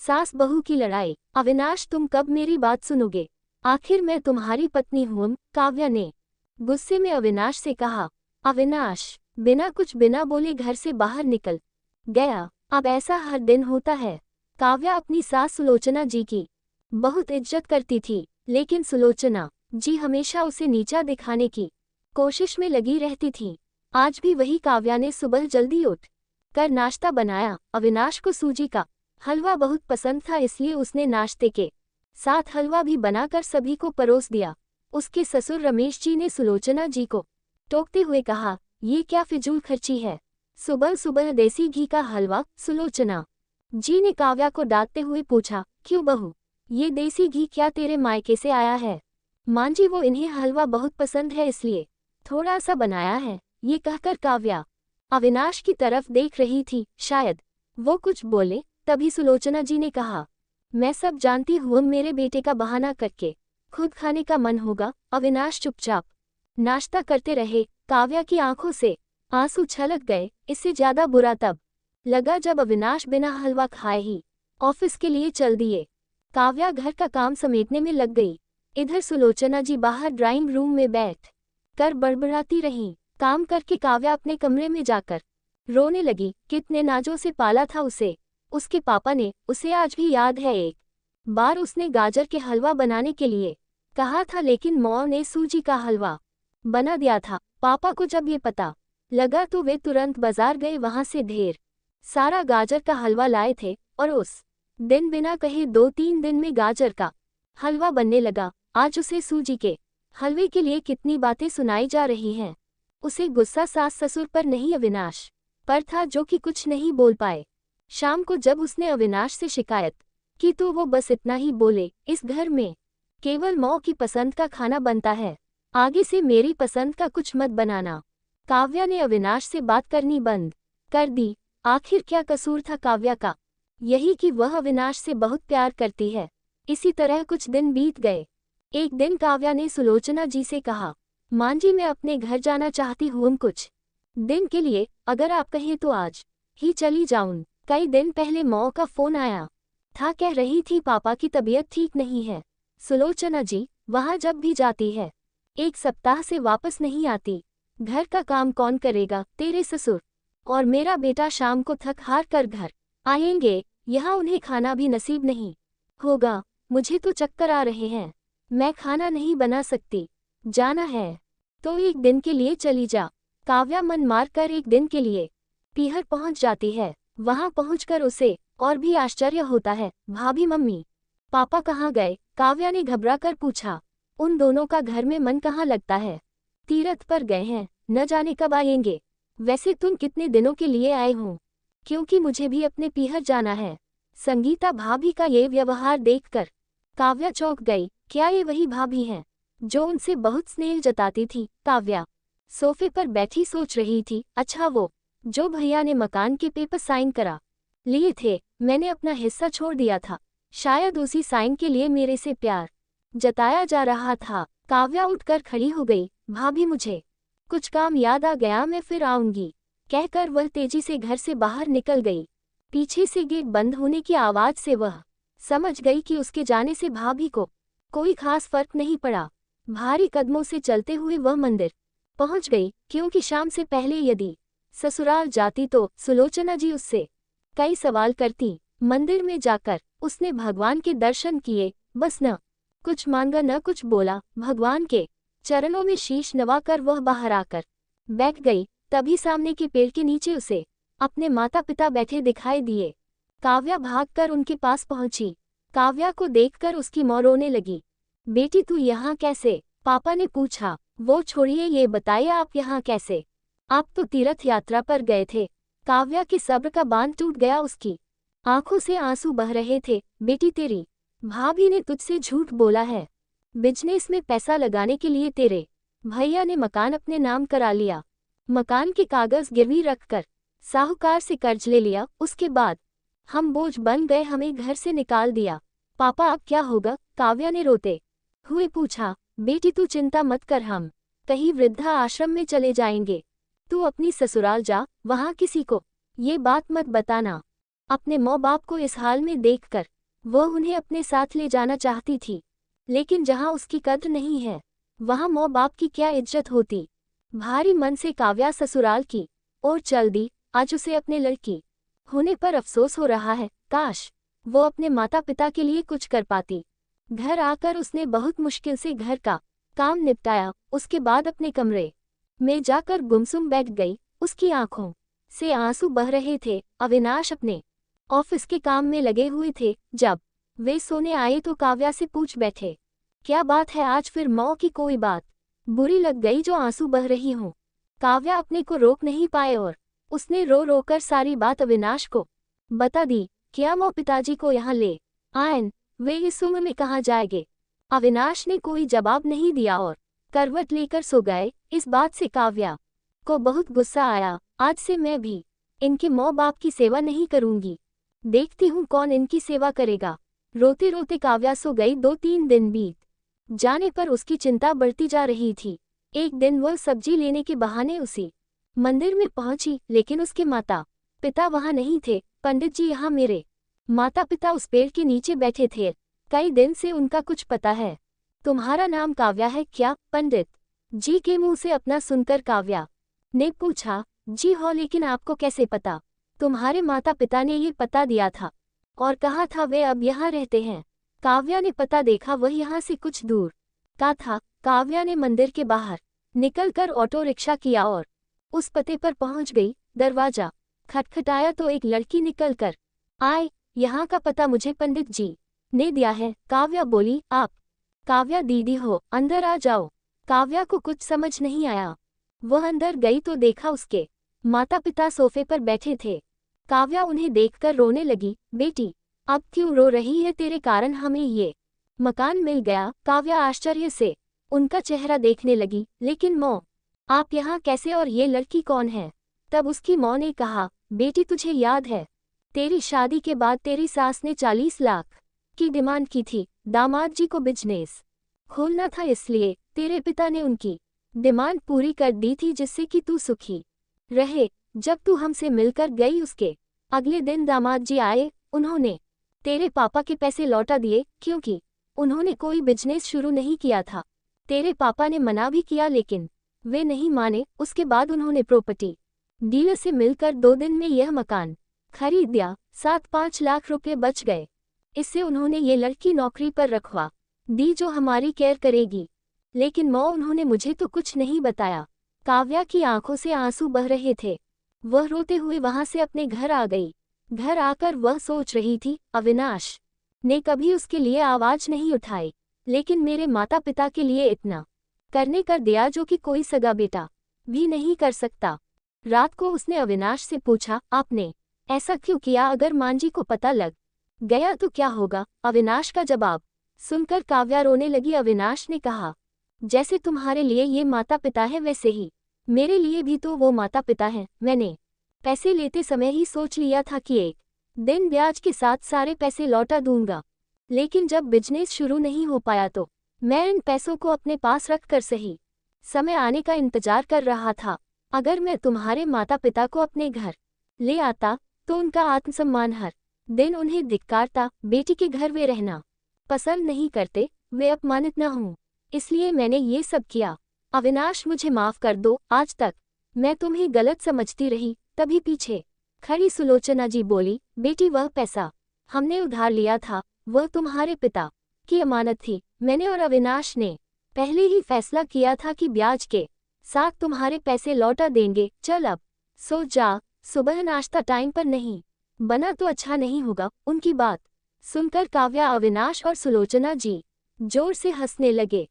सास बहू की लड़ाई। अविनाश, तुम कब मेरी बात सुनोगे? आखिर मैं तुम्हारी पत्नी हूँ, काव्या ने गुस्से में अविनाश से कहा। अविनाश बिना बोले घर से बाहर निकल गया। अब ऐसा हर दिन होता है। काव्या अपनी सास सुलोचना जी की बहुत इज्जत करती थी, लेकिन सुलोचना जी हमेशा उसे नीचा दिखाने की कोशिश में लगी रहती थी। आज भी वही काव्या ने सुबह जल्दी उठ कर नाश्ता बनाया। अविनाश को सूजी का हलवा बहुत पसंद था, इसलिए उसने नाश्ते के साथ हलवा भी बनाकर सभी को परोस दिया। उसके ससुर रमेश जी ने सुलोचना जी को टोकते हुए कहा, ये क्या फिजूल खर्ची है, सुबह सुबह देसी घी का हलवा। सुलोचना जी ने काव्या को डांटते हुए पूछा, क्यों बहू, ये देसी घी क्या तेरे मायके से आया है? मां जी, वो इन्हें हलवा बहुत पसंद है इसलिए थोड़ा सा बनाया है। ये कहकर काव्या अविनाश की तरफ देख रही थी, शायद वो कुछ बोले, तभी सुलोचना जी ने कहा, मैं सब जानती हूँ, मेरे बेटे का बहाना करके खुद खाने का मन होगा। अविनाश चुपचाप नाश्ता करते रहे। काव्या की आंखों से आंसू छलक गए। इससे ज्यादा बुरा तब लगा जब अविनाश बिना हलवा खाए ही ऑफिस के लिए चल दिए। काव्या घर का काम समेटने में लग गई। इधर सुलोचना जी बाहर ड्राइंग रूम में बैठ कर बड़बड़ाती रहीं। काम करके काव्या अपने कमरे में जाकर रोने लगी। कितने नाजों से पाला था उसे उसके पापा ने। उसे आज भी याद है, एक बार उसने गाजर के हलवा बनाने के लिए कहा था, लेकिन मौं ने सूजी का हलवा बना दिया था। पापा को जब ये पता लगा तो वे तुरंत बाजार गए, वहां से ढेर सारा गाजर का हलवा लाए थे और उस दिन बिना कहे 2-3 दिन में गाजर का हलवा बनने लगा। आज उसे सूजी के हलवे के लिए कितनी बातें सुनाई जा रही हैं। उसे गुस्सा सास ससुर पर नहीं, अविनाश पर था, जो कि कुछ नहीं बोल पाए। शाम को जब उसने अविनाश से शिकायत की तो वो बस इतना ही बोले, इस घर में केवल मौं की पसंद का खाना बनता है, आगे से मेरी पसंद का कुछ मत बनाना। काव्या ने अविनाश से बात करनी बंद कर दी। आखिर क्या कसूर था काव्या का? यही कि वह अविनाश से बहुत प्यार करती है। इसी तरह कुछ दिन बीत गए। एक दिन काव्या ने सुलोचना जी से कहा, मां जी, मैं अपने घर जाना चाहती हूँ कुछ दिन के लिए, अगर आप कहें तो आज ही चली जाऊं। कई दिन पहले मौं का फोन आया था, कह रही थी पापा की तबीयत ठीक नहीं है। सुलोचना जी वहां जब भी जाती है 1 सप्ताह से वापस नहीं आती। घर का काम कौन करेगा? तेरे ससुर और मेरा बेटा शाम को थक हार कर घर आएंगे, यहाँ उन्हें खाना भी नसीब नहीं होगा। मुझे तो चक्कर आ रहे हैं, मैं खाना नहीं बना सकती। जाना है तो एक दिन के लिए चली जा। काव्या मन मार कर एक दिन के लिए पीहर पहुंच जाती है। वहां पहुंचकर उसे और भी आश्चर्य होता है। भाभी, मम्मी पापा कहाँ गए? काव्या ने घबरा कर पूछा। उन दोनों का घर में मन कहाँ लगता है? तीरथ पर गए हैं, न जाने कब आएंगे। वैसे तुम कितने दिनों के लिए आए हो? क्योंकि मुझे भी अपने पीहर जाना है। संगीता भाभी का ये व्यवहार देखकर काव्या चौंक गई। क्या ये वही भाभी हैं जो उनसे बहुत स्नेह जताती थी? काव्या सोफे पर बैठी सोच रही थी। अच्छा, वो जो भैया ने मकान के पेपर साइन करा लिए थे, मैंने अपना हिस्सा छोड़ दिया था, शायद उसी साइन के लिए मेरे से प्यार जताया जा रहा था। काव्या उठकर खड़ी हो गई। भाभी, मुझे कुछ काम याद आ गया, मैं फिर आऊंगी, कहकर वह तेजी से घर से बाहर निकल गई। पीछे से गेट बंद होने की आवाज से वह समझ गई कि उसके जाने से भाभी को कोई खास फर्क नहीं पड़ा। भारी कदमों से चलते हुए वह मंदिर पहुंच गई, क्योंकि शाम से पहले यदि ससुराल जाती तो सुलोचना जी उससे कई सवाल करती। मंदिर में जाकर उसने भगवान के दर्शन किए, बस न कुछ मांगा न कुछ बोला। भगवान के चरणों में शीश नवाकर वह बाहर आकर बैठ गई। तभी सामने के पेड़ के नीचे उसे अपने माता पिता बैठे दिखाई दिए। काव्या भागकर उनके पास पहुंची। काव्या को देखकर उसकी मां रोने लगी। बेटी, तू यहाँ कैसे? पापा ने पूछा। वो छोड़िए, ये बताइए आप यहाँ कैसे? आप तो तीर्थ यात्रा पर गए थे। काव्या के सब्र का बांध टूट गया। उसकी आंखों से आंसू बह रहे थे। बेटी, तेरी भाभी ने तुझसे झूठ बोला है। बिजनेस में पैसा लगाने के लिए तेरे भैया ने मकान अपने नाम करा लिया। मकान के कागज गिरवी रखकर साहूकार से कर्ज ले लिया। उसके बाद हम बोझ बन गए, हमें घर से निकाल दिया। पापा, अब क्या होगा? काव्या ने रोते हुए पूछा। बेटी, तू चिंता मत कर, हम कहीं वृद्धा आश्रम में चले जाएंगे। तू अपनी ससुराल जा, वहां किसी को ये बात मत बताना। अपने माँ बाप को इस हाल में देखकर वह उन्हें अपने साथ ले जाना चाहती थी, लेकिन जहाँ उसकी कद्र नहीं है वहाँ माँ बाप की क्या इज्जत होती। भारी मन से काव्या ससुराल की ओर चल दी। आज उसे अपने लड़की होने पर अफसोस हो रहा है। काश वो अपने माता पिता के लिए कुछ कर पाती। घर आकर उसने बहुत मुश्किल से घर का काम निपटाया। उसके बाद अपने कमरे में जाकर गुमसुम बैठ गई। उसकी आंखों से आंसू बह रहे थे। अविनाश अपने ऑफिस के काम में लगे हुए थे। जब वे सोने आए तो काव्या से पूछ बैठे, क्या बात है आज फिर माँ की कोई बात बुरी लग गई जो आंसू बह रही हों। काव्या अपने को रोक नहीं पाए और उसने रो रो कर सारी बात अविनाश को बता दी। क्या माँ पिताजी को यहाँ ले आयन, वे इस उम्र में कहाँ जाएंगे। अविनाश ने कोई जवाब नहीं दिया और करवट लेकर सो गए। इस बात से काव्या को बहुत गुस्सा आया। आज से मैं भी इनके माँ बाप की सेवा नहीं करूंगी, देखती हूँ कौन इनकी सेवा करेगा। रोते रोते काव्या सो गई। 2-3 दिन बीत जाने पर उसकी चिंता बढ़ती जा रही थी। एक दिन वह सब्जी लेने के बहाने उसी मंदिर में पहुंची, लेकिन उसके माता पिता वहां नहीं थे। पंडित जी, यहाँ मेरे माता पिता उस पेड़ के नीचे बैठे थे। कई दिन से उनका कुछ पता है। तुम्हारा नाम काव्या है क्या? पंडित जी के मुंह से अपना सुनकर काव्या ने पूछा। जी हो, लेकिन आपको कैसे पता? तुम्हारे माता पिता ने ये पता दिया था और कहा था वे अब यहाँ रहते हैं। काव्या ने पता देखा, वह यहाँ से कुछ दूर का था। काव्या ने मंदिर के बाहर निकलकर ऑटो रिक्शा किया और उस पते पर पहुंच गई। दरवाजा खटखटाया तो एक लड़की निकलकर आए। यहाँ का पता मुझे पंडित जी ने दिया है। काव्या बोली, आप काव्या दीदी हो, अंदर आ जाओ। काव्या को कुछ समझ नहीं आया। वह अंदर गई तो देखा उसके माता पिता सोफे पर बैठे थे। काव्या उन्हें देखकर रोने लगी। बेटी, अब क्यों रो रही है? तेरे कारण हमें ये मकान मिल गया। काव्या आश्चर्य से उनका चेहरा देखने लगी। लेकिन माँ, आप यहाँ कैसे और ये लड़की कौन है? तब उसकी माँ ने कहा, बेटी तुझे याद है, तेरी शादी के बाद तेरी सास ने 40 लाख की डिमांड की थी। दामाद जी को बिजनेस खोलना था, इसलिए तेरे पिता ने उनकी डिमांड पूरी कर दी थी, जिससे कि तू सुखी रहे। जब तू हमसे मिलकर गई उसके अगले दिन दामाद जी आए। उन्होंने तेरे पापा के पैसे लौटा दिए, क्योंकि उन्होंने कोई बिजनेस शुरू नहीं किया था। तेरे पापा ने मना भी किया, लेकिन वे नहीं माने। उसके बाद उन्होंने प्रॉपर्टी डीलर से मिलकर 2 दिन में यह मकान खरीद दिया। 7-5 लाख रुपए बच गए। इससे उन्होंने ये लड़की नौकरी पर रखवा दी जो हमारी केयर करेगी। लेकिन माँ, उन्होंने मुझे तो कुछ नहीं बताया। काव्या की आंखों से आंसू बह रहे थे। वह रोते हुए वहां से अपने घर आ गई। घर आकर वह सोच रही थी, अविनाश ने कभी उसके लिए आवाज नहीं उठाई, लेकिन मेरे माता पिता के लिए इतना करने कर दिया जो कि कोई सगा बेटा भी नहीं कर सकता। रात को उसने अविनाश से पूछा, आपने ऐसा क्यों किया? अगर मांझी को पता लग गया तो क्या होगा? अविनाश का जवाब सुनकर काव्या रोने लगी। अविनाश ने कहा, जैसे तुम्हारे लिए ये माता पिता है, वैसे ही मेरे लिए भी तो वो माता पिता हैं। मैंने पैसे लेते समय ही सोच लिया था कि एक दिन ब्याज के साथ सारे पैसे लौटा दूंगा, लेकिन जब बिजनेस शुरू नहीं हो पाया तो मैं इन पैसों को अपने पास रखकर सही समय आने का इंतजार कर रहा था। अगर मैं तुम्हारे माता पिता को अपने घर ले आता तो उनका आत्मसम्मान हर दिन उन्हें धिक्कारता। बेटी के घर वे रहना पसंद नहीं करते, वे अपमानित न हों, इसलिए मैंने ये सब किया। अविनाश, मुझे माफ कर दो। आज तक मैं तुम्हें गलत समझती रही। तभी पीछे खड़ी सुलोचना जी बोली, बेटी, वह पैसा हमने उधार लिया था, वह तुम्हारे पिता की अमानत थी। मैंने और अविनाश ने पहले ही फैसला किया था कि ब्याज के साथ तुम्हारे पैसे लौटा देंगे। चल अब सो जा, सुबह नाश्ता टाइम पर नहीं बना तो अच्छा नहीं होगा। उनकी बात सुनकर काव्या, अविनाश और सुलोचना जी जोर से हंसने लगे।